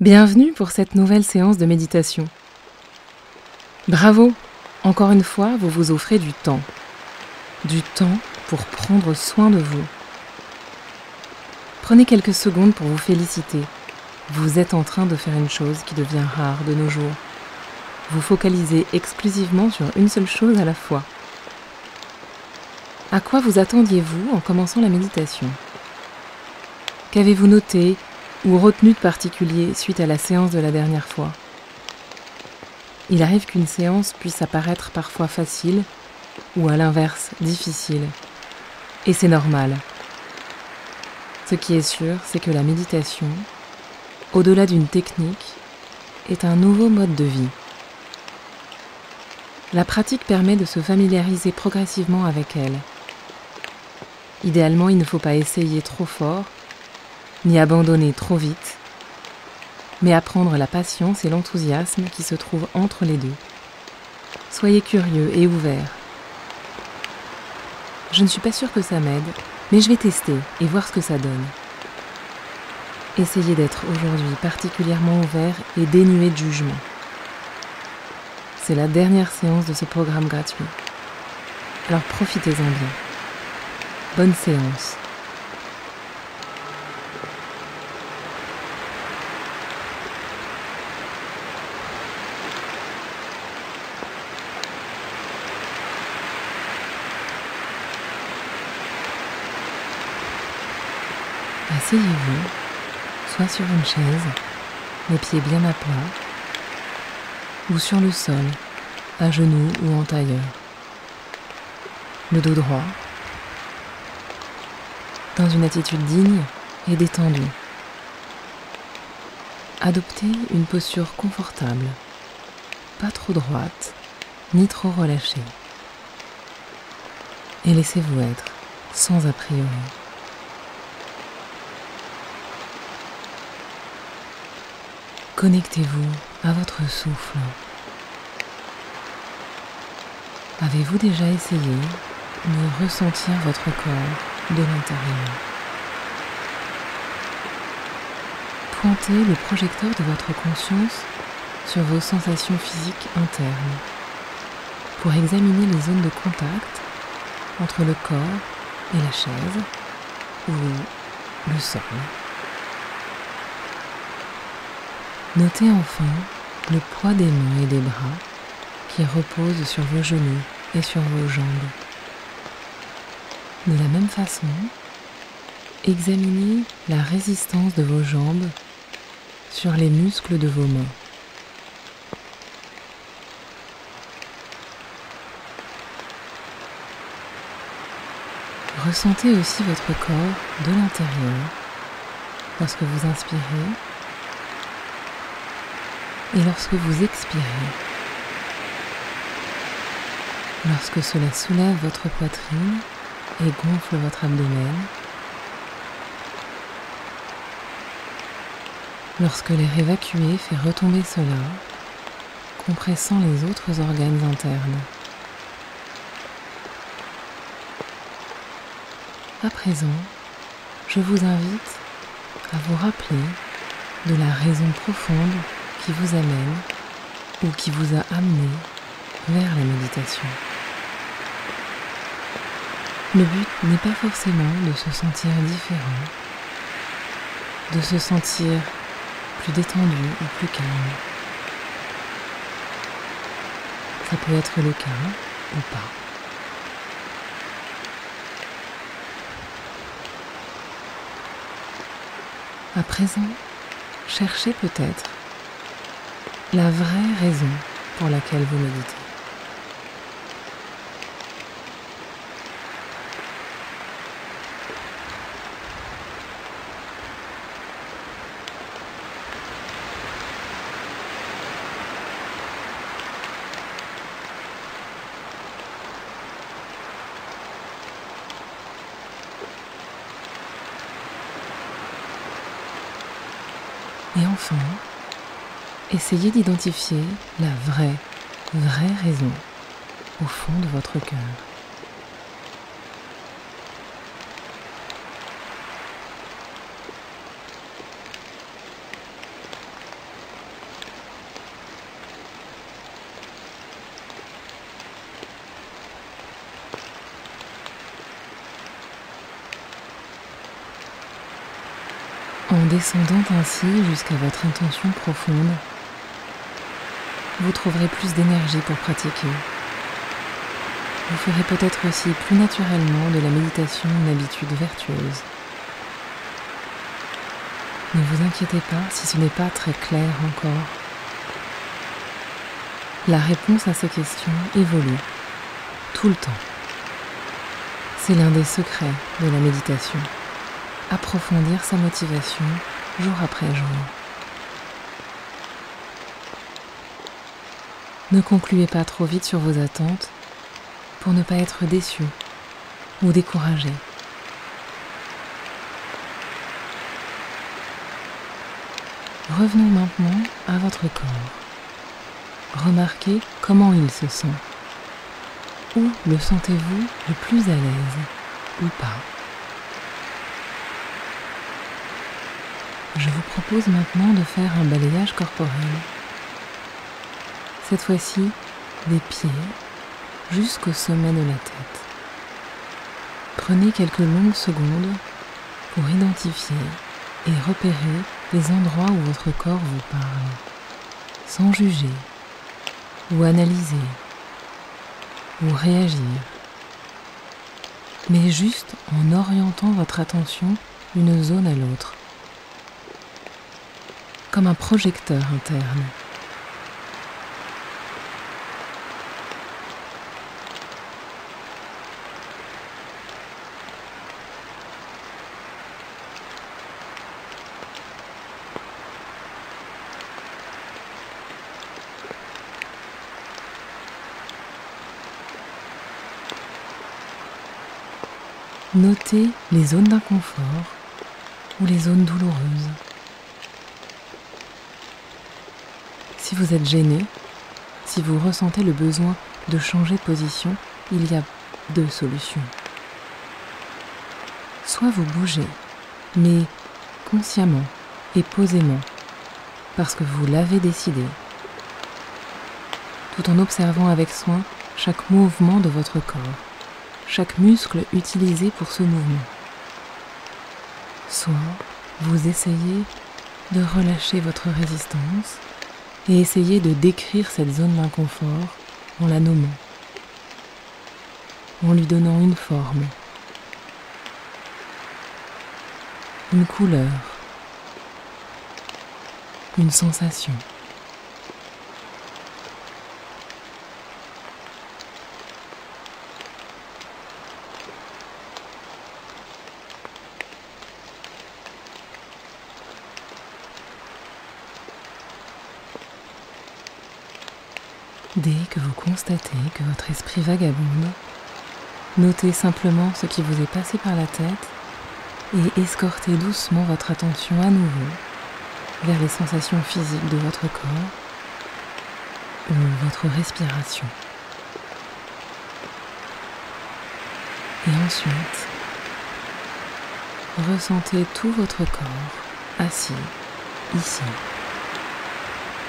Bienvenue pour cette nouvelle séance de méditation. Bravo, encore une fois, vous vous offrez du temps. Du temps pour prendre soin de vous. Prenez quelques secondes pour vous féliciter. Vous êtes en train de faire une chose qui devient rare de nos jours. Vous focalisez exclusivement sur une seule chose à la fois. À quoi vous attendiez-vous en commençant la méditation ? Qu'avez-vous noté ou retenu de particulier suite à la séance de la dernière fois ? Il arrive qu'une séance puisse apparaître parfois facile ou à l'inverse difficile. Et c'est normal. Ce qui est sûr, c'est que la méditation, au-delà d'une technique, est un nouveau mode de vie. La pratique permet de se familiariser progressivement avec elle. Idéalement, il ne faut pas essayer trop fort, ni abandonner trop vite, mais apprendre la patience et l'enthousiasme qui se trouvent entre les deux. Soyez curieux et ouverts. Je ne suis pas sûre que ça m'aide, mais je vais tester et voir ce que ça donne. Essayez d'être aujourd'hui particulièrement ouvert et dénué de jugement. C'est la dernière séance de ce programme gratuit. Alors profitez-en bien. Bonne séance. Asseyez-vous, soit sur une chaise, les pieds bien à plat, ou sur le sol, à genoux ou en tailleur. Le dos droit, dans une attitude digne et détendue. Adoptez une posture confortable, pas trop droite, ni trop relâchée. Et laissez-vous être, sans a priori. Connectez-vous à votre souffle. Avez-vous déjà essayé de ressentir votre corps de l'intérieur ? Pointez le projecteur de votre conscience sur vos sensations physiques internes pour examiner les zones de contact entre le corps et la chaise ou le sol. Notez enfin le poids des mains et des bras qui reposent sur vos genoux et sur vos jambes. De la même façon, examinez la résistance de vos jambes sur les muscles de vos mains. Ressentez aussi votre corps de l'intérieur lorsque vous inspirez et lorsque vous expirez. Lorsque cela soulève votre poitrine et gonfle votre abdomen. Lorsque l'air évacué fait retomber cela, compressant les autres organes internes. À présent, je vous invite à vous rappeler de la raison profonde qui vous amène ou qui vous a amené vers la méditation. Le but n'est pas forcément de se sentir différent, de se sentir plus détendu ou plus calme. Ça peut être le cas ou pas. À présent, cherchez peut-être la vraie raison pour laquelle vous méditez. Et enfin, essayez d'identifier la vraie raison au fond de votre cœur. En descendant ainsi jusqu'à votre intention profonde, vous trouverez plus d'énergie pour pratiquer. Vous ferez peut-être aussi plus naturellement de la méditation une habitude vertueuse. Ne vous inquiétez pas si ce n'est pas très clair encore. La réponse à ces questions évolue tout le temps. C'est l'un des secrets de la méditation. Approfondir sa motivation jour après jour. Ne concluez pas trop vite sur vos attentes pour ne pas être déçu ou découragé. Revenons maintenant à votre corps. Remarquez comment il se sent. Où le sentez-vous le plus à l'aise ou pas? Je vous propose maintenant de faire un balayage corporel. Cette fois-ci, des pieds jusqu'au sommet de la tête. Prenez quelques longues secondes pour identifier et repérer les endroits où votre corps vous parle, sans juger ou analyser ou réagir, mais juste en orientant votre attention d'une zone à l'autre, comme un projecteur interne. Notez les zones d'inconfort ou les zones douloureuses. Si vous êtes gêné, si vous ressentez le besoin de changer de position, il y a deux solutions. Soit vous bougez, mais consciemment et posément, parce que vous l'avez décidé, tout en observant avec soin chaque mouvement de votre corps, chaque muscle utilisé pour ce mouvement. Soit vous essayez de relâcher votre résistance et essayez de décrire cette zone d'inconfort en la nommant, en lui donnant une forme, une couleur, une sensation. Dès que vous constatez que votre esprit vagabonde, notez simplement ce qui vous est passé par la tête et escortez doucement votre attention à nouveau vers les sensations physiques de votre corps ou votre respiration. Et ensuite, ressentez tout votre corps assis, ici,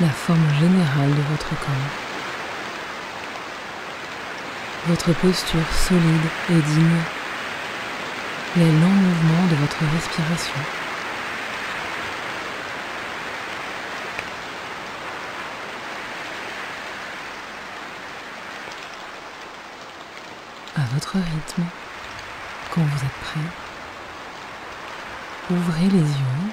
la forme générale de votre corps. Votre posture solide et digne, les lents mouvements de votre respiration. À votre rythme, quand vous êtes prêt, ouvrez les yeux,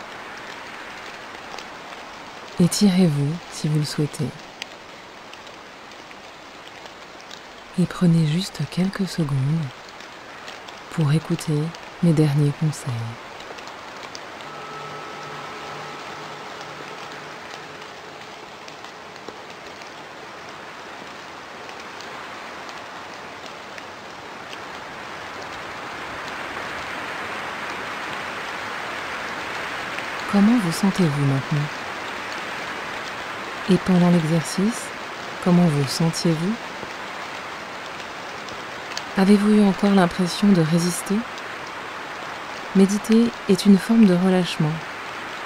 étirez-vous si vous le souhaitez. Et prenez juste quelques secondes pour écouter mes derniers conseils. Comment vous sentez-vous maintenant? Et pendant l'exercice, comment vous sentiez-vous? Avez-vous eu encore l'impression de résister? Méditer est une forme de relâchement,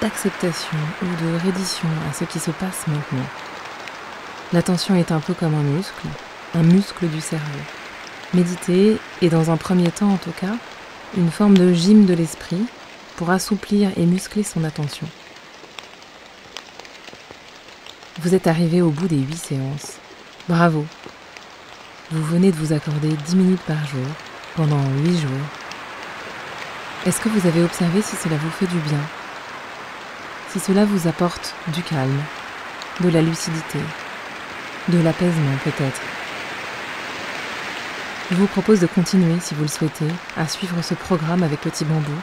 d'acceptation ou de reddition à ce qui se passe maintenant. L'attention est un peu comme un muscle du cerveau. Méditer est dans un premier temps en tout cas, une forme de gym de l'esprit pour assouplir et muscler son attention. Vous êtes arrivé au bout des 8 séances. Bravo! Vous venez de vous accorder 10 minutes par jour pendant 8 jours. Est-ce que vous avez observé si cela vous fait du bien? Si cela vous apporte du calme, de la lucidité, de l'apaisement peut-être? Je vous propose de continuer, si vous le souhaitez, à suivre ce programme avec Petit Bambou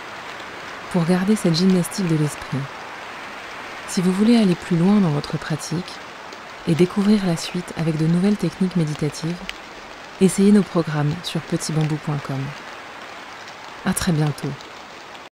pour garder cette gymnastique de l'esprit. Si vous voulez aller plus loin dans votre pratique et découvrir la suite avec de nouvelles techniques méditatives, essayez nos programmes sur petitbambou.com. À très bientôt.